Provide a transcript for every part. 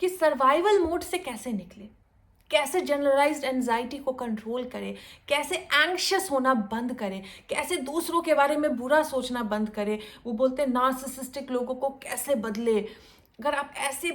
कि survival mode से कैसे निकले, कैसे जनरलाइज्ड एंजाइटी को कंट्रोल करें, कैसे एंग्शियस होना बंद करें, कैसे दूसरों के बारे में बुरा सोचना बंद करें। वो बोलते हैं नार्सिसिस्टिक लोगों को कैसे बदले। अगर आप ऐसे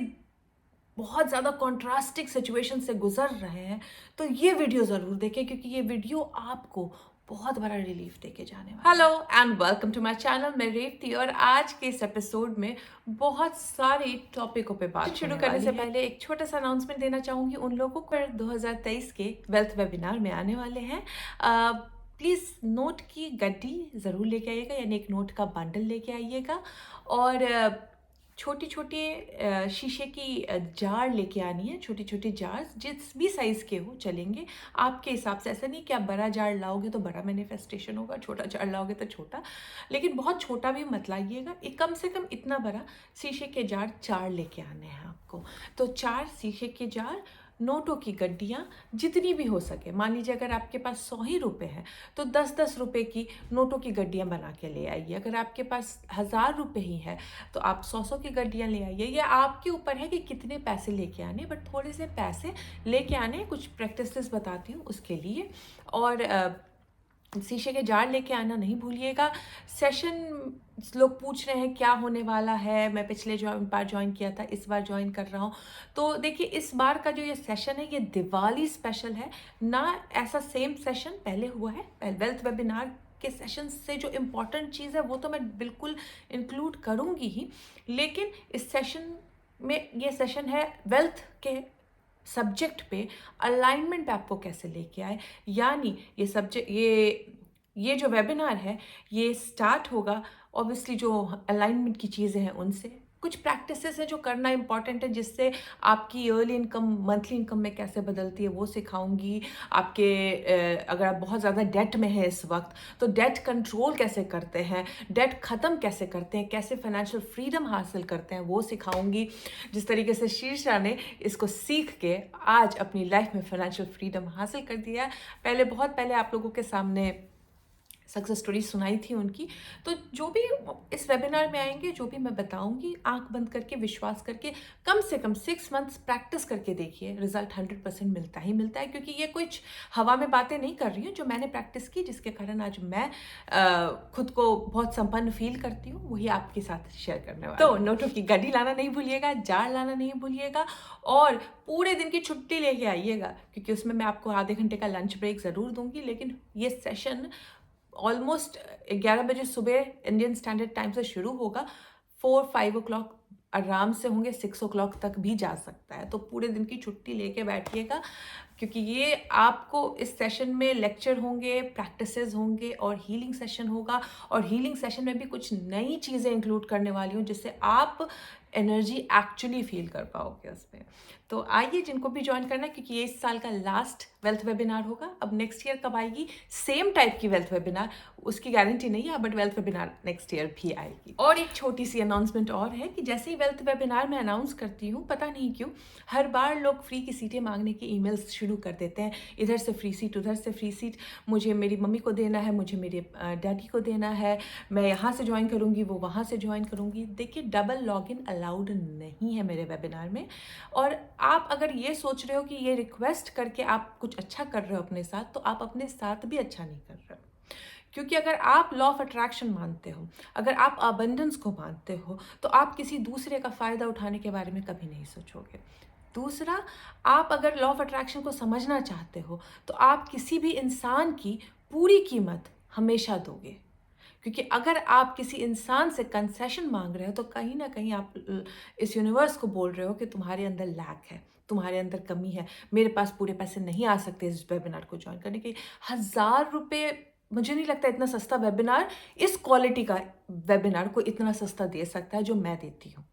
बहुत ज़्यादा कॉन्ट्रास्टिक सिचुएशन से गुजर रहे हैं तो ये वीडियो ज़रूर देखें, क्योंकि ये वीडियो आपको बहुत बड़ा रिलीफ देके जाने वाला है। Hello and welcome to my channel, मैं रेवती, और आज के इस एपिसोड में बहुत सारे टॉपिकों पे बात शुरू करने से पहले एक छोटा सा अनाउंसमेंट देना चाहूँगी उन लोगों को 2023 के वेल्थ वेबिनार में आने वाले हैं। प्लीज़ नोट की गड्डी ज़रूर लेके आइएगा, यानी एक नोट का बंडल लेके आइएगा, और छोटी छोटी शीशे की जार लेके आनी है। छोटी छोटी जार जिस भी साइज़ के हो चलेंगे आपके हिसाब से। ऐसा नहीं कि आप बड़ा जार लाओगे तो बड़ा मैनिफेस्टेशन होगा, छोटा जार लाओगे तो छोटा, लेकिन बहुत छोटा भी मत लाइएगा। एक कम से कम इतना बड़ा शीशे के जार 4 लेके आने हैं आपको। तो 4 शीशे के जार, नोटों की गड्डियाँ जितनी भी हो सके। मान लीजिए अगर आपके पास 100 ही रुपये हैं तो 10-10 रुपये की नोटों की गड्डियाँ बना के ले आइए। अगर आपके पास 1000 रुपये ही है तो आप 100-100 की गड्डियाँ ले आइए। ये आपके ऊपर है कि कितने पैसे लेके आने, बट थोड़े से पैसे लेके आने। कुछ प्रैक्टिसेस बताती हूँ उसके लिए। और शीशे के जार लेके आना नहीं भूलिएगा। सेशन लोग पूछ रहे हैं क्या होने वाला है, मैं पिछले बार ज्वाइन किया था, इस बार ज्वाइन कर रहा हूँ। तो देखिए, इस बार का जो ये सेशन है ये दिवाली स्पेशल है ना। ऐसा सेम सेशन पहले हुआ है वेल्थ वेबिनार के सेशन से। जो इम्पोर्टेंट चीज़ है वो तो मैं बिल्कुल इंक्लूड करूँगी ही, लेकिन इस सेशन में ये सेशन है वेल्थ के सब्जेक्ट पे, अलाइनमेंट पे आपको कैसे लेके आए। यानी ये सब्जेक्ट, ये जो वेबिनार है ये स्टार्ट होगा ऑब्वियसली जो अलाइनमेंट की चीज़ें हैं उनसे। कुछ प्रैक्टिसेस है जो करना इंपॉर्टेंट है, जिससे आपकी ईयरली इनकम मंथली इनकम में कैसे बदलती है वो सिखाऊंगी। आपके अगर आप बहुत ज़्यादा डेट में है इस वक्त तो डेट कंट्रोल कैसे करते हैं, डेट ख़त्म कैसे करते हैं, कैसे फाइनेंशियल फ्रीडम हासिल करते हैं वो सिखाऊंगी। जिस तरीके से शीर्षा ने इसको सीख के आज अपनी लाइफ में फाइनेंशियल फ्रीडम हासिल कर दिया है। बहुत पहले आप लोगों के सामने सक्सेस स्टोरी सुनाई थी उनकी। तो जो भी इस वेबिनार में आएंगे, जो भी मैं बताऊंगी, आंख बंद करके विश्वास करके कम से कम 6 मंथ्स प्रैक्टिस करके देखिए, रिजल्ट 100% मिलता ही मिलता है। क्योंकि ये कुछ हवा में बातें नहीं कर रही हूँ, जो मैंने प्रैक्टिस की जिसके कारण आज मैं खुद को बहुत संपन्न फील करती हूँ, वही आपके साथ शेयर करने वाली। तो नोटों की गड्डी लाना नहीं भूलिएगा, जार लाना नहीं भूलिएगा, और पूरे दिन की छुट्टी लेके आइएगा, क्योंकि उसमें मैं आपको आधे घंटे का लंच ब्रेक ज़रूर दूंगी। लेकिन ये सेशन ऑलमोस्ट 11 बजे सुबह इंडियन स्टैंडर्ड टाइम से शुरू होगा। 4-5 o'clock आराम से होंगे, 6 o'clock तक भी जा सकता है। तो पूरे दिन की छुट्टी लेके बैठिएगा, क्योंकि ये आपको इस सेशन में लेक्चर होंगे, प्रैक्टिसेस होंगे और हीलिंग सेशन होगा। और हीलिंग सेशन में भी कुछ नई चीज़ें इंक्लूड करने वाली हूँ, जिससे आप एनर्जी एक्चुअली फील कर पाओगे उसमें। तो आइए, जिनको भी ज्वाइन करना है, क्योंकि ये इस साल का लास्ट वेल्थ वेबिनार होगा। अब नेक्स्ट ईयर कब आएगी सेम टाइप की वेल्थ वेबिनार, उसकी गारंटी नहीं है, but wealth webinar next year भी आएगी। और एक छोटी सी अनाउंसमेंट और है कि जैसे ही वेल्थ वेबिनार में अनाउंस करती हूँ, पता नहीं क्यों हर बार लोग फ्री की सीटें मांगने के ईमेल्स शुरू कर देते हैं। इधर से फ्री सीट, उधर से फ्री सीट, मुझे मेरी मम्मी को देना है, मुझे मेरे डैडी को देना है, मैं यहाँ से ज्वाइन करूँगी, वो वहाँ से ज्वाइन करूँगी। देखिए, डबल लॉगिन अलाउड नहीं है मेरे वेबिनार में। और आप अगर ये सोच रहे हो कि ये रिक्वेस्ट करके आप कुछ अच्छा कर रहे हो अपने साथ, तो आप अपने साथ भी अच्छा नहीं कर रहे हो। क्योंकि अगर आप लॉ ऑफ अट्रैक्शन मानते हो, अगर आप अबंडेंस को मानते हो, तो आप किसी दूसरे का फ़ायदा उठाने के बारे में कभी नहीं सोचोगे। दूसरा, आप अगर लॉ ऑफ अट्रैक्शन को समझना चाहते हो तो आप किसी भी इंसान की पूरी कीमत हमेशा दोगे। क्योंकि अगर आप किसी इंसान से कंसेशन मांग रहे हो तो कहीं ना कहीं आप इस यूनिवर्स को बोल रहे हो कि तुम्हारे अंदर लैक है, तुम्हारे अंदर कमी है, मेरे पास पूरे पैसे नहीं आ सकते इस वेबिनार को ज्वाइन करने के। 1000 रुपये, मुझे नहीं लगता इतना सस्ता वेबिनार, इस क्वालिटी का वेबिनार को इतना सस्ता दे सकता है जो मैं देती हूँ।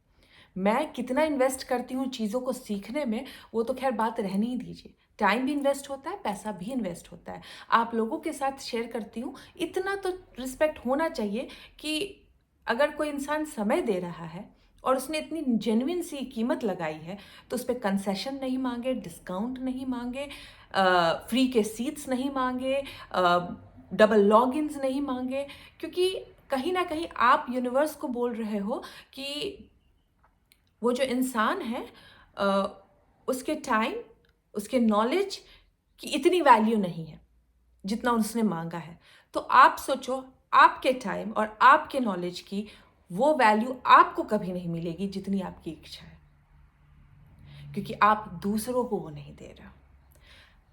मैं कितना इन्वेस्ट करती हूँ चीज़ों को सीखने में, वो तो खैर बात रहने ही दीजिए। टाइम भी इन्वेस्ट होता है, पैसा भी इन्वेस्ट होता है। आप लोगों के साथ शेयर करती हूँ, इतना तो रिस्पेक्ट होना चाहिए कि अगर कोई इंसान समय दे रहा है और उसने इतनी जेन्युइन सी कीमत लगाई है, तो उस पर कंसेशन नहीं मांगे, डिस्काउंट नहीं मांगे, फ्री के सीट्स नहीं मांगे, डबल लॉगिन्स नहीं मांगे। क्योंकि कहीं ना कहीं आप यूनिवर्स को बोल रहे हो कि वो जो इंसान है उसके टाइम, उसके नॉलेज की इतनी वैल्यू नहीं है जितना उसने मांगा है। तो आप सोचो, आपके टाइम और आपके नॉलेज की वो वैल्यू आपको कभी नहीं मिलेगी जितनी आपकी इच्छा है, क्योंकि आप दूसरों को वो नहीं दे रहे हो।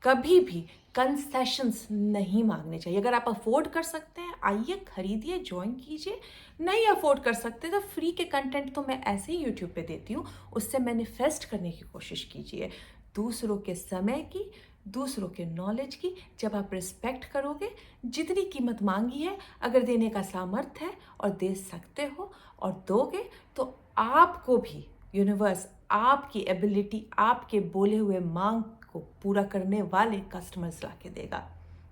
कभी भी कंसेशंस नहीं मांगने चाहिए। अगर आप अफोर्ड कर सकते हैं, आइए खरीदिए, ज्वाइन कीजिए। नहीं अफोर्ड कर सकते तो फ्री के कंटेंट तो मैं ऐसे ही यूट्यूब पे देती हूँ, उससे मैनिफेस्ट करने की कोशिश कीजिए। दूसरों के समय की, दूसरों के नॉलेज की जब आप रिस्पेक्ट करोगे, जितनी कीमत मांगी है, अगर देने का सामर्थ्य है और दे सकते हो और दोगे, तो आपको भी यूनिवर्स आपकी एबिलिटी, आपके बोले हुए मांग को पूरा करने वाले कस्टमर्स ला के देगा,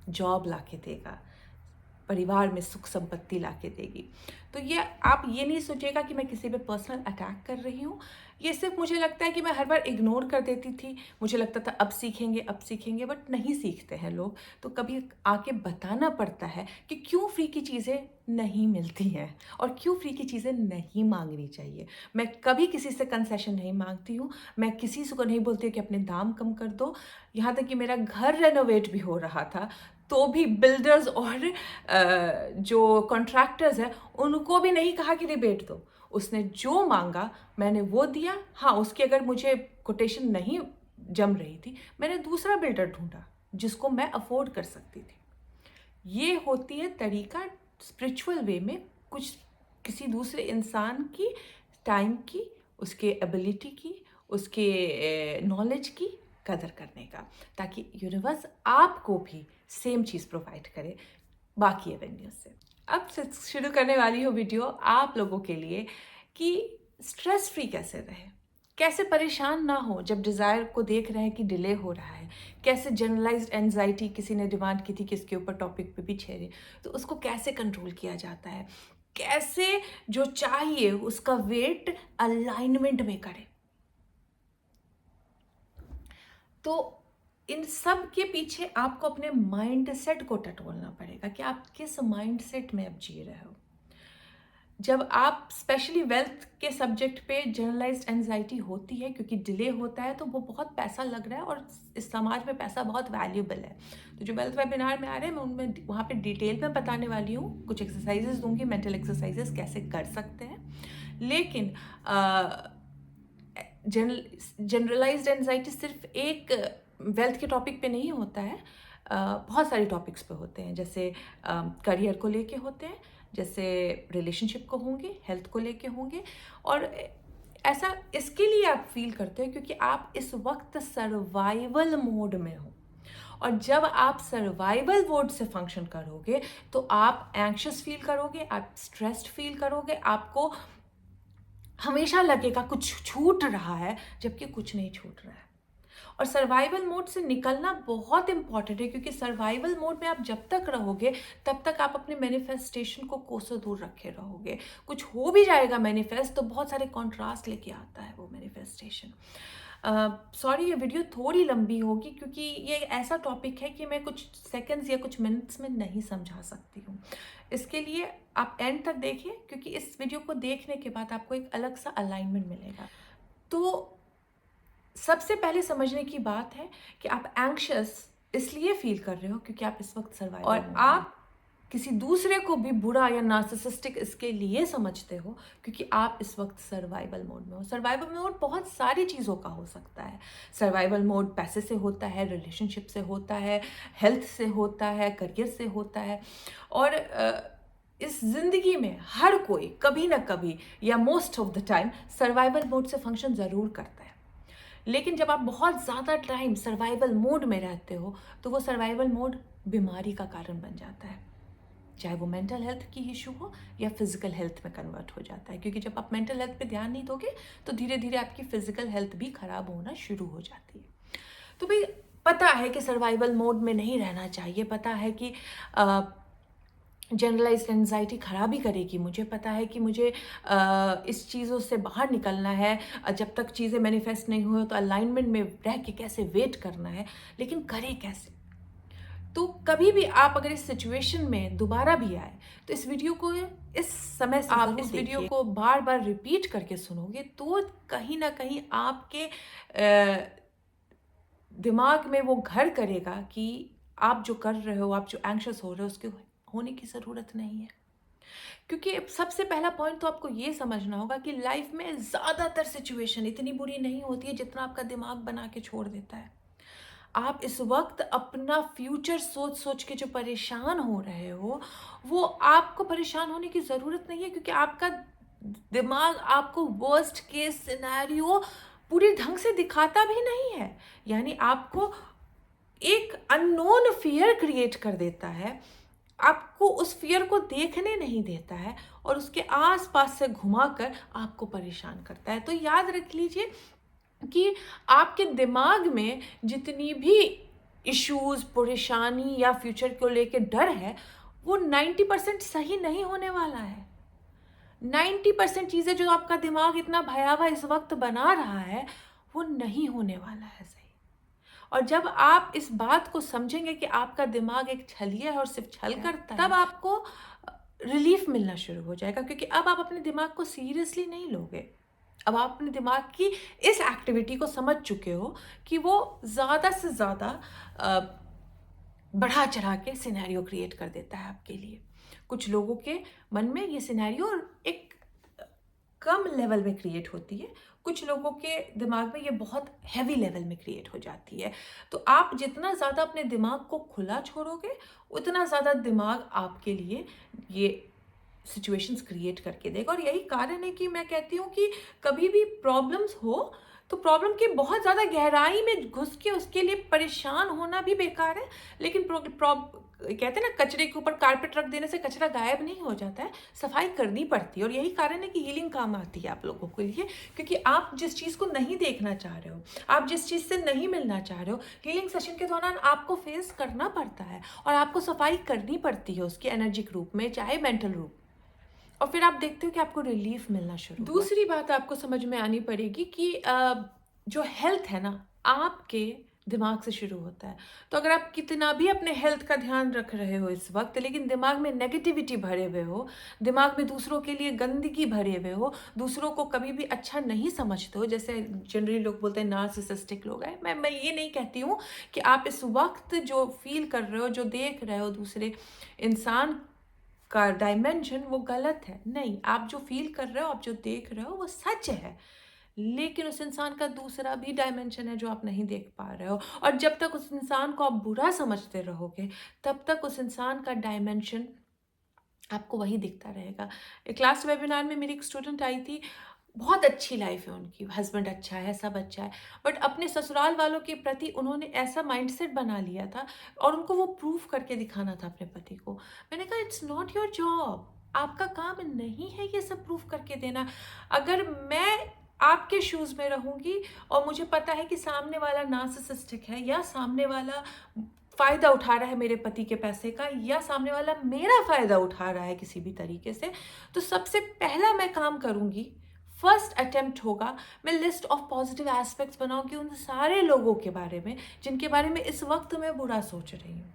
जॉब ला के देगा, परिवार में सुख संपत्ति ला के देगी। तो ये आप ये नहीं सोचिएगा कि मैं किसी पे पर्सनल अटैक कर रही हूँ। ये सिर्फ मुझे लगता है कि मैं हर बार इग्नोर कर देती थी। मुझे लगता था अब सीखेंगे, बट नहीं सीखते हैं लोग। तो कभी आके बताना पड़ता है कि क्यों फ्री की चीज़ें नहीं मिलती हैं और क्यों फ्री की चीज़ें नहीं मांगनी चाहिए। मैं कभी किसी से कंसेशन नहीं मांगती हूँ। मैं किसी को नहीं बोलती हूँ कि अपने दाम कम कर दो। यहाँ तक कि मेरा घर रेनोवेट भी हो रहा था, तो भी बिल्डर्स और जो कॉन्ट्रैक्टर्स हैं उनको भी नहीं कहा कि रिबेट दो। उसने जो मांगा मैंने वो दिया। हाँ, उसकी अगर मुझे कोटेशन नहीं जम रही थी, मैंने दूसरा बिल्डर ढूंढा जिसको मैं अफोर्ड कर सकती थी। ये होती है तरीका स्पिरिचुअल वे में कुछ किसी दूसरे इंसान की टाइम की, उसके एबिलिटी की, उसके नॉलेज की कदर करने का, ताकि यूनिवर्स आपको भी सेम चीज़ प्रोवाइड करे बाकी एवेन्यूज से। अब से शुरू करने वाली हो वीडियो आप लोगों के लिए कि स्ट्रेस फ्री कैसे रहे, कैसे परेशान ना हो जब डिज़ायर को देख रहे हैं कि डिले हो रहा है, कैसे जनरलाइज्ड एंजाइटी किसी ने डिमांड की थी कि इसके ऊपर टॉपिक पे भी छेड़े, तो उसको कैसे कंट्रोल किया जाता है, कैसे जो चाहिए उसका वेट अलाइनमेंट में करे। तो इन सब के पीछे आपको अपने माइंड सेट को टटोलना पड़ेगा कि आप किस माइंड सेट में अब जी रहे हो। जब आप स्पेशली वेल्थ के सब्जेक्ट पे जनरलाइज्ड एंजाइटी होती है क्योंकि डिले होता है, तो वो बहुत पैसा लग रहा है और इस समाज में पैसा बहुत वैल्यूबल है। तो जो वेल्थ वेबिनार में आ रहे हैं, मैं उनमें वहाँ पे डिटेल में बताने वाली हूँ, कुछ एक्सरसाइजेस दूंगी, मेंटल एक्सरसाइजेस कैसे कर सकते हैं। लेकिन जनरलाइज्ड एंजाइटी सिर्फ एक वेल्थ के टॉपिक पे नहीं होता है, बहुत सारे टॉपिक्स पे होते हैं। जैसे करियर को लेके होते हैं, जैसे रिलेशनशिप को होंगे, हेल्थ को लेके होंगे। और ऐसा इसके लिए आप फील करते हो क्योंकि आप इस वक्त सर्वाइवल मोड में हो, और जब आप सर्वाइवल मोड से फंक्शन करोगे तो आप एंग्शियस फील करोगे, आप स्ट्रेस्ड फील करोगे, आपको हमेशा लगेगा कुछ छूट रहा है जबकि कुछ नहीं छूट रहा है। और सर्वाइवल मोड से निकलना बहुत इंपॉर्टेंट है, क्योंकि सर्वाइवल मोड में आप जब तक रहोगे तब तक आप अपने मैनिफेस्टेशन को कोसों दूर रखे रहोगे। कुछ हो भी जाएगा मैनिफेस्ट तो बहुत सारे कॉन्ट्रास्ट लेके आता है वो मैनिफेस्टेशन। सॉरी, ये वीडियो थोड़ी लंबी होगी क्योंकि ये ऐसा टॉपिक है कि मैं कुछ सेकंड्स या कुछ मिनट्स में नहीं समझा सकती हूँ। इसके लिए आप एंड तक देखिए, क्योंकि इस वीडियो को देखने के बाद आपको एक अलग सा अलाइनमेंट मिलेगा। तो सबसे पहले समझने की बात है कि आप एंग्शियस इसलिए फील कर रहे हो क्योंकि आप इस वक्त सर्वाइवल और आप किसी दूसरे को भी बुरा या नार्सिसिस्टिक इसके लिए समझते हो क्योंकि आप इस वक्त सर्वाइवल मोड में हो। सर्वाइवल मोड बहुत सारी चीज़ों का हो सकता है। सर्वाइवल मोड पैसे से होता है, रिलेशनशिप से होता है, हेल्थ से होता है, करियर से होता है। और इस जिंदगी में हर कोई कभी ना कभी या most of the time survival mode से फंक्शन ज़रूर करता है। लेकिन जब आप बहुत ज़्यादा टाइम सर्वाइवल मोड में रहते हो तो वो सर्वाइवल मोड बीमारी का कारण बन जाता है, चाहे वो मेंटल हेल्थ की इशू हो या फिजिकल हेल्थ में कन्वर्ट हो जाता है। क्योंकि जब आप मेंटल हेल्थ पे ध्यान नहीं दोगे तो धीरे धीरे आपकी फिजिकल हेल्थ भी खराब होना शुरू हो जाती है। तो भाई पता है कि सर्वाइवल मोड में नहीं रहना चाहिए, पता है कि जनरलाइज्ड एंजाइटी खराबी करेगी, मुझे पता है कि मुझे इस चीज़ों से बाहर निकलना है। जब तक चीज़ें मैनिफेस्ट नहीं हुई तो अलाइनमेंट में रह के कैसे वेट करना है, लेकिन करे कैसे। तो कभी भी आप अगर इस सिचुएशन में दोबारा भी आए तो इस वीडियो को इस समय से आप इस वीडियो को बार बार रिपीट करके सुनोगे तो कहीं ना कहीं आपके दिमाग में वो घर करेगा कि आप जो कर रहे हो, आप जो एंग्शियस हो रहे हो, उसके होने की ज़रूरत नहीं है। क्योंकि सबसे पहला पॉइंट तो आपको ये समझना होगा कि लाइफ में ज़्यादातर सिचुएशन इतनी बुरी नहीं होती है जितना आपका दिमाग बना के छोड़ देता है। आप इस वक्त अपना फ्यूचर सोच सोच के जो परेशान हो रहे हो, वो आपको परेशान होने की ज़रूरत नहीं है, क्योंकि आपका दिमाग आपको वर्स्ट केस सिनेरियो पूरी ढंग से दिखाता भी नहीं है। यानी आपको एक अननोन फियर क्रिएट कर देता है, आपको उस फियर को देखने नहीं देता है और उसके आसपास से घुमाकर आपको परेशान करता है। तो याद रख लीजिए कि आपके दिमाग में जितनी भी इश्यूज, परेशानी या फ्यूचर को लेके डर है, वो 90% सही नहीं होने वाला है। 90% चीज़ें जो आपका दिमाग इतना भयावह इस वक्त बना रहा है, वो नहीं होने वाला है सही। और जब आप इस बात को समझेंगे कि आपका दिमाग एक छलिया है और सिर्फ छल करता है, तब आपको रिलीफ मिलना शुरू हो जाएगा, क्योंकि अब आप अपने दिमाग को सीरियसली नहीं लोगे। अब आप अपने दिमाग की इस एक्टिविटी को समझ चुके हो कि वो ज़्यादा से ज़्यादा बढ़ा चढ़ा के सिनेरियो क्रिएट कर देता है आपके लिए। कुछ लोगों के मन में ये सिनेरियो एक कम लेवल में क्रिएट होती है, कुछ लोगों के दिमाग में ये बहुत हैवी लेवल में क्रिएट हो जाती है। तो आप जितना ज़्यादा अपने दिमाग को खुला छोड़ोगे, उतना ज़्यादा दिमाग आपके लिए ये सिचुएशंस क्रिएट करके देगा। और यही कारण है कि मैं कहती हूँ कि कभी भी प्रॉब्लम्स हो तो प्रॉब्लम की बहुत ज़्यादा गहराई में घुस के उसके लिए परेशान होना भी बेकार है। लेकिन कहते हैं ना, कचरे के ऊपर कारपेट रख देने से कचरा गायब नहीं हो जाता है, सफाई करनी पड़ती है। और यही कारण है कि हीलिंग काम आती है आप लोगों के लिए, क्योंकि आप जिस चीज़ को नहीं देखना चाह रहे हो, आप जिस चीज़ से नहीं मिलना चाह रहे हो, हीलिंग सेशन के दौरान आपको फेस करना पड़ता है और आपको सफाई करनी पड़ती है उसकी एनर्जिक रूप में, चाहे मेंटल रूप। और फिर आप देखते हो कि आपको रिलीफ मिलना शुरू। दूसरी बात आपको समझ में आनी पड़ेगी कि जो हेल्थ है ना, आपके दिमाग से शुरू होता है। तो अगर आप कितना भी अपने हेल्थ का ध्यान रख रहे हो इस वक्त, लेकिन दिमाग में नेगेटिविटी भरे हुए हो, दिमाग में दूसरों के लिए गंदगी भरे हुए हो, दूसरों को कभी भी अच्छा नहीं समझते हो, जैसे जनरली लोग बोलते हैं नार्सिसिस्टिक लोग हैं। मैं ये नहीं कहती हूँ कि आप इस वक्त जो फील कर रहे हो, जो देख रहे हो दूसरे इंसान का डायमेंशन, वो गलत है। नहीं, आप जो फील कर रहे हो, आप जो देख रहे हो, वो सच है। लेकिन उस इंसान का दूसरा भी डायमेंशन है जो आप नहीं देख पा रहे हो। और जब तक उस इंसान को आप बुरा समझते रहोगे, तब तक उस इंसान का डायमेंशन आपको वही दिखता रहेगा। एक लास्ट वेबिनार में मेरी एक स्टूडेंट आई थी, बहुत अच्छी लाइफ है उनकी, हस्बैंड अच्छा है, सब अच्छा है, बट अपने ससुराल वालों के प्रति उन्होंने ऐसा माइंडसेट बना लिया था और उनको वो प्रूफ करके दिखाना था अपने पति को। मैंने कहा इट्स नॉट योर जॉब, आपका काम नहीं है ये सब प्रूफ करके देना। अगर मैं आपके शूज़ में रहूँगी और मुझे पता है कि सामने वाला नार्सिसिस्टिक है, या सामने वाला फ़ायदा उठा रहा है मेरे पति के पैसे का, या सामने वाला मेरा फ़ायदा उठा रहा है किसी भी तरीके से, तो सबसे पहला मैं काम करूँगी, फर्स्ट अटेम्प्ट होगा, मैं लिस्ट ऑफ पॉजिटिव एस्पेक्ट्स बनाऊंगी उन सारे लोगों के बारे में जिनके बारे में इस वक्त मैं बुरा सोच रही हूँ।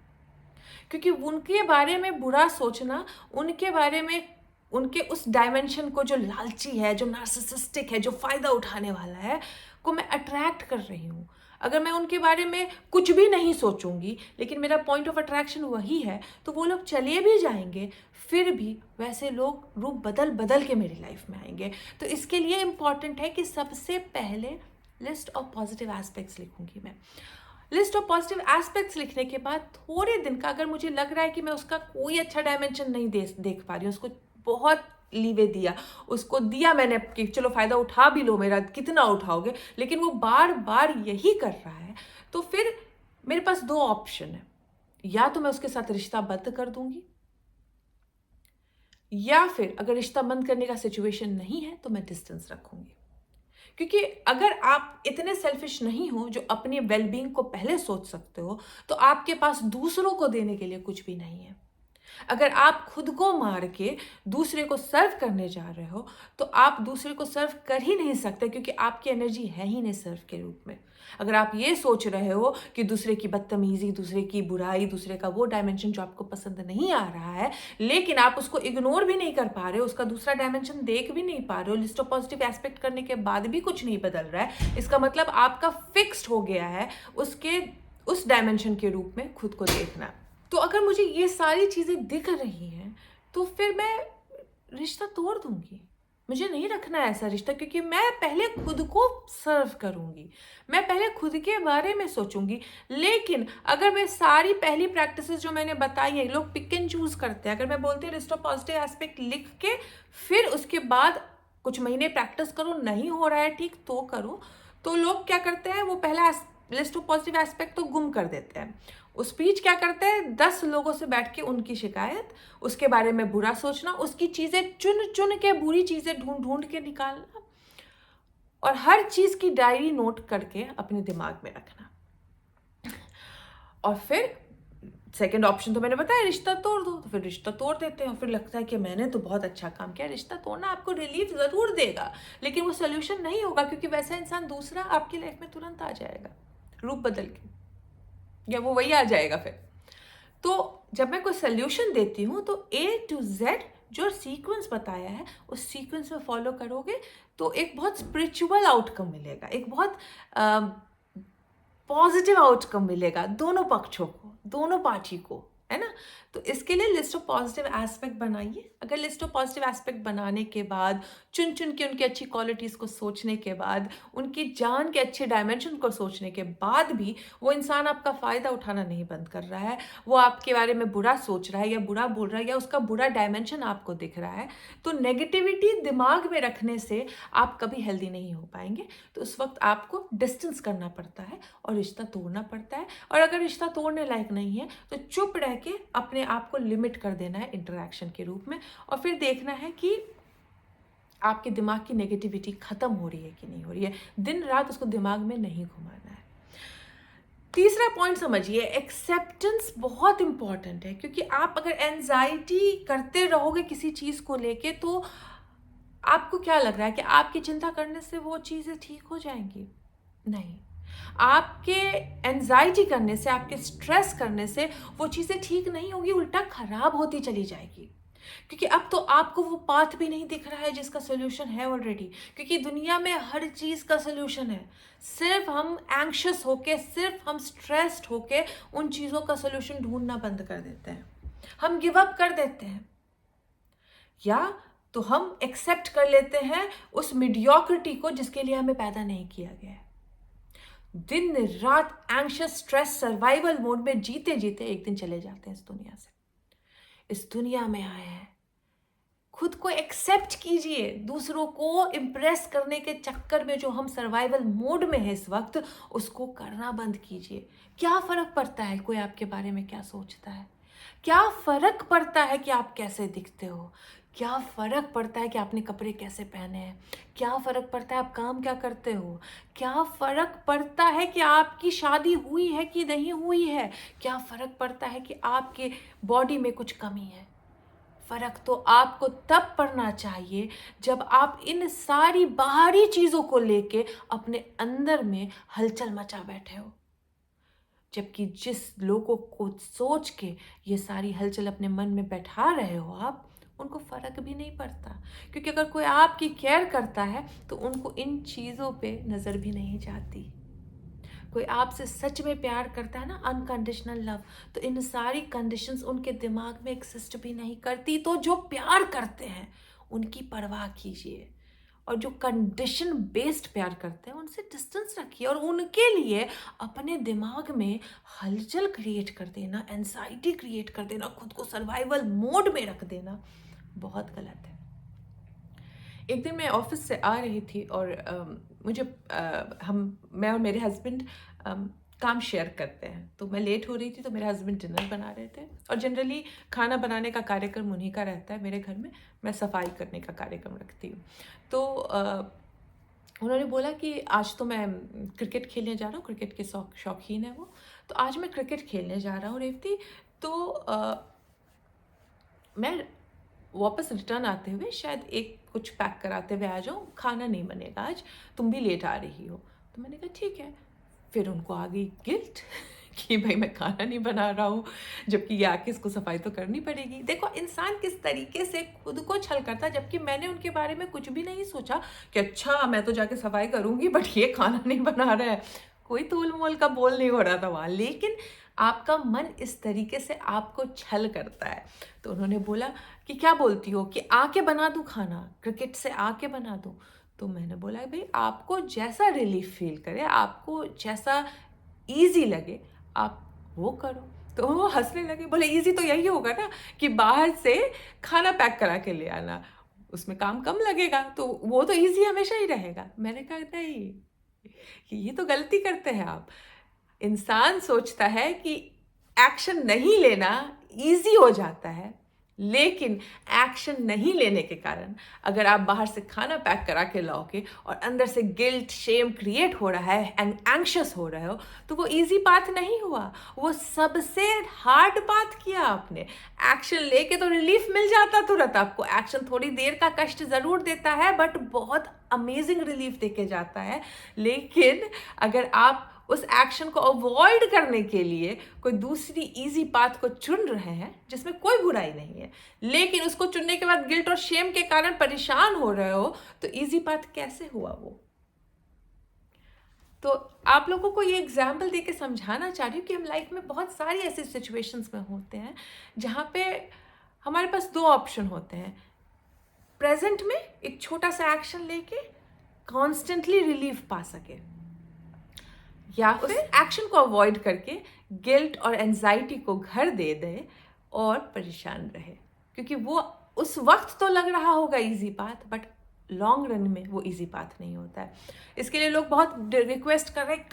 क्योंकि उनके बारे में बुरा सोचना, उनके बारे में, उनके उस डायमेंशन को जो लालची है, जो नार्सिसिस्टिक है, जो फ़ायदा उठाने वाला है, को मैं अट्रैक्ट कर रही हूँ। अगर मैं उनके बारे में कुछ भी नहीं सोचूंगी, लेकिन मेरा पॉइंट ऑफ अट्रैक्शन वही है, तो वो लोग चले भी जाएंगे, फिर भी वैसे लोग रूप बदल बदल के मेरी लाइफ में आएंगे। तो इसके लिए इम्पॉर्टेंट है कि सबसे पहले लिस्ट ऑफ पॉजिटिव एस्पेक्ट्स लिखूंगी मैं। लिस्ट ऑफ पॉजिटिव एस्पेक्ट्स लिखने के बाद थोड़े दिन का, अगर मुझे लग रहा है कि मैं उसका कोई अच्छा डायमेंशन नहीं देख पा रही हूँ, उसको बहुत लीवे दिया, उसको दिया मैंने कि चलो फ़ायदा उठा भी लो मेरा, कितना उठाओगे, लेकिन वो बार बार यही कर रहा है, तो फिर मेरे पास दो ऑप्शन है। या तो मैं उसके साथ रिश्ता बंद कर दूंगी, या फिर अगर रिश्ता बंद करने का सिचुएशन नहीं है तो मैं डिस्टेंस रखूंगी। क्योंकि अगर आप इतने सेल्फिश नहीं हो जो अपनी वेलबींग को पहले सोच सकते हो, तो आपके पास दूसरों को देने के लिए कुछ भी नहीं है। अगर आप खुद को मार के दूसरे को सर्व करने जा रहे हो तो आप दूसरे को सर्व कर ही नहीं सकते, क्योंकि आपकी एनर्जी है ही नहीं सर्व के रूप में। अगर आप ये सोच रहे हो कि दूसरे की बदतमीजी, दूसरे की बुराई, दूसरे का वो डायमेंशन जो आपको पसंद नहीं आ रहा है, लेकिन आप उसको इग्नोर भी नहीं कर पा रहे हो, उसका दूसरा डायमेंशन देख भी नहीं पा रहे हो, लिस्ट ऑफ पॉजिटिव एस्पेक्ट करने के बाद भी कुछ नहीं बदल रहा है, इसका मतलब आपका फिक्स्ड हो गया है उसके उस डायमेंशन के रूप में खुद को देखना। तो अगर मुझे ये सारी चीज़ें दिख रही हैं तो फिर मैं रिश्ता तोड़ दूंगी। मुझे नहीं रखना है ऐसा रिश्ता, क्योंकि मैं पहले खुद को सर्व करूंगी, मैं पहले खुद के बारे में सोचूंगी। लेकिन अगर मैं सारी पहली प्रैक्टिसेस जो मैंने बताई है, लोग पिक एंड चूज करते हैं। अगर मैं बोलती हूँ लिस्ट ऑफ पॉजिटिव एस्पेक्ट लिख के फिर उसके बाद कुछ महीने प्रैक्टिस करो, नहीं हो रहा है ठीक तो करो, तो लोग क्या करते हैं, वो पहला लिस्ट ऑफ पॉजिटिव एस्पेक्ट तो गुम कर देते हैं। उस बीच क्या करते हैं, 10 लोगों से बैठ के उनकी शिकायत, उसके बारे में बुरा सोचना, उसकी चीज़ें चुन चुन के, बुरी चीज़ें ढूंढ ढूंढ के निकालना, और हर चीज़ की डायरी नोट करके अपने दिमाग में रखना। और फिर सेकंड ऑप्शन तो मैंने बताया, रिश्ता तोड़ दो। तो फिर रिश्ता तोड़ देते हैं, फिर लगता है कि मैंने तो बहुत अच्छा काम किया। रिश्ता तोड़ना आपको रिलीफ ज़रूर देगा, लेकिन वो सोल्यूशन नहीं होगा, क्योंकि वैसा इंसान दूसरा आपकी लाइफ में तुरंत आ जाएगा रूप बदल के, या वो वही आ जाएगा फिर। तो जब मैं कोई सोल्यूशन देती हूँ तो A to Z जो सीक्वेंस बताया है उस सीक्वेंस में फॉलो करोगे तो एक बहुत स्पिरिचुअल आउटकम मिलेगा, एक बहुत पॉजिटिव आउटकम मिलेगा दोनों पक्षों को, दोनों पार्टी को, है ना। तो इसके लिए लिस्ट ऑफ पॉजिटिव एस्पेक्ट बनाइए। अगर लिस्ट ऑफ पॉजिटिव एस्पेक्ट बनाने के बाद, चुन चुन के उनकी अच्छी क्वालिटीज़ को सोचने के बाद, उनकी जान के अच्छे डायमेंशन को सोचने के बाद भी वो इंसान आपका फ़ायदा उठाना नहीं बंद कर रहा है, वो आपके बारे में बुरा सोच रहा है या बुरा बोल रहा है या उसका बुरा डायमेंशन आपको दिख रहा है, तो नेगेटिविटी दिमाग में रखने से आप कभी हेल्दी नहीं हो पाएंगे। तो उस वक्त आपको डिस्टेंस करना पड़ता है और रिश्ता तोड़ना पड़ता है। और अगर रिश्ता तोड़ने लायक नहीं है तो चुप रह के अपने आप को लिमिट कर देना है इंटरेक्शन के रूप में, और फिर देखना है कि आपके दिमाग की नेगेटिविटी खत्म हो रही है कि नहीं हो रही है। दिन रात उसको दिमाग में नहीं घुमाना है। तीसरा पॉइंट समझिए, एक्सेप्टेंस बहुत इंपॉर्टेंट है, क्योंकि आप अगर एंजाइटी करते रहोगे किसी चीज़ को लेके तो आपको क्या लग रहा है कि आपकी चिंता करने से वो चीज़ें ठीक हो जाएंगी? नहीं, आपके एंजाइटी करने से, आपके स्ट्रेस करने से वो चीज़ें ठीक नहीं होगी, उल्टा खराब होती चली जाएगी। क्योंकि अब तो आपको वो पाथ भी नहीं दिख रहा है जिसका सोल्यूशन है ऑलरेडी, क्योंकि दुनिया में हर चीज़ का सोल्यूशन है। सिर्फ हम एंग्शियस होके, सिर्फ हम स्ट्रेस्ड होके उन चीज़ों का सोल्यूशन ढूंढना बंद कर देते हैं, हम गिव अप कर देते हैं, या तो हम एक्सेप्ट कर लेते हैं उस मीडियोक्रिटी को जिसके लिए हमें पैदा नहीं किया गया है। दिन रात एंग्शियस, स्ट्रेस, सर्वाइवल मोड में जीते जीते एक दिन चले जाते हैं इस दुनिया से। इस दुनिया में आए हैं, खुद को एक्सेप्ट कीजिए। दूसरों को इम्प्रेस करने के चक्कर में जो हम सर्वाइवल मोड में है इस वक्त, उसको करना बंद कीजिए। क्या फर्क पड़ता है कोई आपके बारे में क्या सोचता है? क्या फर्क पड़ता है कि आप कैसे दिखते हो? क्या फर्क पड़ता है कि आपने कपड़े कैसे पहने हैं? क्या फर्क पड़ता है आप काम क्या करते हो? क्या फर्क पड़ता है कि आपकी शादी हुई है कि नहीं हुई है? क्या फर्क पड़ता है कि आपके बॉडी में कुछ कमी है? फर्क तो आपको तब पड़ना चाहिए जब आप इन सारी बाहरी चीज़ों को लेके अपने अंदर में हलचल मचा बैठे हो। जबकि जिस लोगों को सोच के ये सारी हलचल अपने मन में बैठा रहे हो आप, उनको फ़र्क भी नहीं पड़ता, क्योंकि अगर कोई आपकी केयर करता है तो उनको इन चीज़ों पे नज़र भी नहीं जाती। कोई आपसे सच में प्यार करता है ना, अनकंडीशनल लव, तो इन सारी कंडीशंस उनके दिमाग में एक्सिस्ट भी नहीं करती। तो जो प्यार करते हैं उनकी परवाह कीजिए, और जो कंडीशन बेस्ड प्यार करते हैं उनसे डिस्टेंस रखिए, और उनके लिए अपने दिमाग में हलचल क्रिएट कर देना, एंजाइटी क्रिएट कर देना, खुद को सर्वाइवल मोड में रख देना बहुत गलत है। एक दिन मैं ऑफिस से आ रही थी और मैं और मेरे हस्बैंड काम शेयर करते हैं, तो मैं लेट हो रही थी तो मेरे हस्बैंड डिनर बना रहे थे, और जनरली खाना बनाने का कार्यक्रम उन्हीं का रहता है मेरे घर में, मैं सफाई करने का कार्यक्रम रखती हूँ। तो उन्होंने बोला कि आज तो मैं क्रिकेट खेलने जा रहा हूँ, क्रिकेट के शौकीन है वो, तो आज मैं क्रिकेट खेलने जा रहा हूँ रेवती। तो मैं वापस रिटर्न आते हुए शायद एक कुछ पैक कराते हुए आ जाऊँ, खाना नहीं बनेगा आज, तुम भी लेट आ रही हो। तो मैंने कहा ठीक है। फिर उनको आ गई गिल्ट कि भाई मैं खाना नहीं बना रहा हूँ, जबकि ये आके इसको सफाई तो करनी पड़ेगी। देखो इंसान किस तरीके से खुद को छल करता है, जबकि मैंने उनके बारे में कुछ भी नहीं सोचा कि अच्छा मैं तो जाके सफाई करूँगी बट ये खाना नहीं बना रहा है। कोई तोल मोल का बोल नहीं हो रहा था वहाँ, लेकिन आपका मन इस तरीके से आपको छल करता है। तो उन्होंने बोला कि क्या बोलती हो कि आके बना दूँ खाना, क्रिकेट से आके बना दूँ। तो मैंने बोला भाई आपको जैसा रिलीफ फील करे, आपको जैसा ईजी लगे आप वो करो। तो वो हंसने लगे, बोले ईजी तो यही होगा ना कि बाहर से खाना पैक करा के ले आना, उसमें काम कम लगेगा, तो वो तो ईजी हमेशा ही रहेगा। मैंने कहा नहीं, ये तो गलती करते हैं आप। इंसान सोचता है कि एक्शन नहीं लेना ईजी हो जाता है, लेकिन एक्शन नहीं लेने के कारण अगर आप बाहर से खाना पैक करा के लाओगे और अंदर से गिल्ट शेम क्रिएट हो रहा है एंड एंग्शियस हो रहे हो, तो वो इजी पाथ नहीं हुआ, वो सबसे हार्ड पाथ किया आपने। एक्शन लेके तो रिलीफ मिल जाता तुरंत आपको, एक्शन थोड़ी देर का कष्ट ज़रूर देता है बट बहुत अमेजिंग रिलीफ देके जाता है। लेकिन अगर आप उस एक्शन को अवॉइड करने के लिए कोई दूसरी इजी पाथ को चुन रहे हैं, जिसमें कोई बुराई नहीं है, लेकिन उसको चुनने के बाद गिल्ट और शेम के कारण परेशान हो रहे हो, तो इजी पाथ कैसे हुआ वो? तो आप लोगों को ये एग्जाम्पल दे के समझाना चाह रही हूँ कि हम लाइफ में बहुत सारी ऐसी सिचुएशंस में होते हैं जहाँ पे हमारे पास दो ऑप्शन होते हैं। प्रेजेंट में एक छोटा सा एक्शन लेके कॉन्स्टेंटली रिलीफ पा सके, या फिर एक्शन को अवॉइड करके गिल्ट और एंजाइटी को घर दे दे और परेशान रहे, क्योंकि वो उस वक्त तो लग रहा होगा easy path but long run में वो इजी पाथ नहीं होता है। इसके लिए लोग बहुत रिक्वेस्ट कर रहे हैं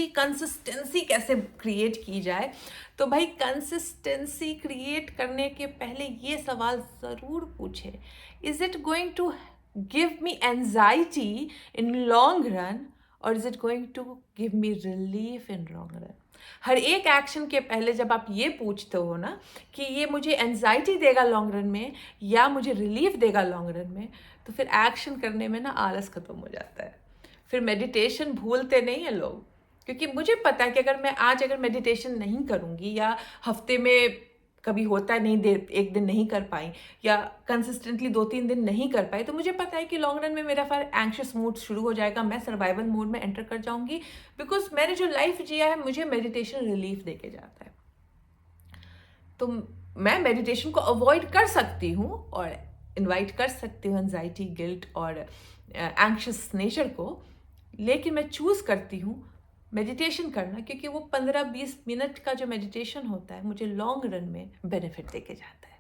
कंसिस्टेंसी कैसे क्रिएट की जाए। तो भाई कंसिस्टेंसी क्रिएट करने के पहले ये सवाल ज़रूर पूछे, is it going to give me anxiety in long run और is it going to give me relief in long run. हर एक एक्शन के पहले जब आप ये पूछते हो ना कि ये मुझे एंजाइटी देगा लॉन्ग रन में या मुझे रिलीफ देगा लॉन्ग रन में, तो फिर एक्शन करने में ना आलस खत्म हो जाता है। फिर मेडिटेशन भूलते नहीं हैं लोग, क्योंकि मुझे पता है कि अगर मेडिटेशन नहीं करूँगी या हफ्ते में कभी होता है नहीं दे एक दिन नहीं कर पाई या कंसिस्टेंटली 2-3 दिन नहीं कर पाई, तो मुझे पता है कि लॉन्ग रन में मेरा फिर एंग्शियस मूड शुरू हो जाएगा, मैं सर्वाइवल मोड में एंटर कर जाऊंगी, बिकॉज मैंने जो लाइफ जिया है मुझे मेडिटेशन रिलीफ देके जाता है। तो मैं मेडिटेशन को अवॉइड कर सकती हूँ और इन्वाइट कर सकती हूँ एंजाइटी, गिल्ट और एंग्शियस नेचर को, लेकिन मैं चूज़ करती हूँ मेडिटेशन करना, क्योंकि वो 15-20 मिनट का जो मेडिटेशन होता है मुझे लॉन्ग रन में बेनिफिट देके जाता है।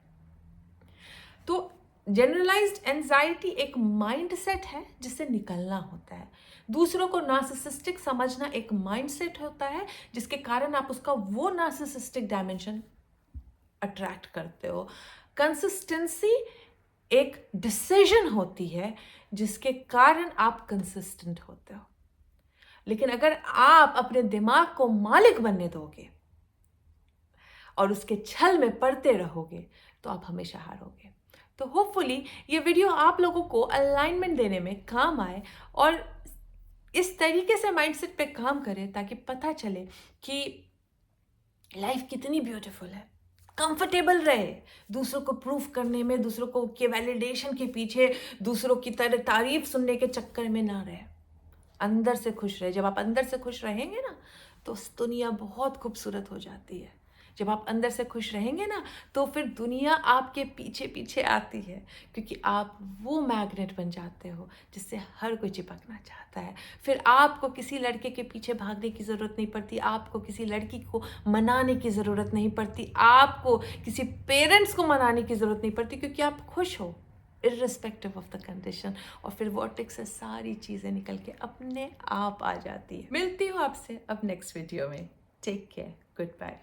तो जनरलाइज्ड एंजाइटी एक माइंडसेट है जिससे निकलना होता है। दूसरों को नार्सिसिस्टिक समझना एक माइंडसेट होता है जिसके कारण आप उसका वो नार्सिसिस्टिक डायमेंशन अट्रैक्ट करते हो। कंसिस्टेंसी एक डिसीजन होती है जिसके कारण आप कंसिस्टेंट होते हो। लेकिन अगर आप अपने दिमाग को मालिक बनने दोगे और उसके छल में पड़ते रहोगे तो आप हमेशा हारोगे। तो होपफुली ये वीडियो आप लोगों को अलाइनमेंट देने में काम आए और इस तरीके से माइंडसेट पे काम करे ताकि पता चले कि लाइफ कितनी ब्यूटीफुल है। कंफर्टेबल रहे, दूसरों को प्रूफ करने में, दूसरों को के वैलिडेशन के पीछे, दूसरों की तरह तारीफ सुनने के चक्कर में ना रहे, अंदर से खुश रहे। जब आप अंदर से खुश रहेंगे ना तो दुनिया बहुत खूबसूरत हो जाती है। जब आप अंदर से खुश रहेंगे ना तो फिर दुनिया आपके पीछे पीछे आती है, क्योंकि आप वो मैग्नेट बन जाते हो जिससे हर कोई चिपकना चाहता है। फिर आपको किसी लड़के के पीछे भागने की ज़रूरत नहीं पड़ती, आपको किसी लड़की को मनाने की ज़रूरत नहीं पड़ती, आपको किसी पेरेंट्स को मनाने की ज़रूरत नहीं पड़ती, क्योंकि आप खुश हो इर्रिस्पेक्टिव ऑफ द कंडीशन। और फिर वर्टेक्स से सारी चीज़ें निकल के अपने आप आ जाती है। मिलती हूँ आपसे अब नेक्स्ट वीडियो में। Take care, good bye.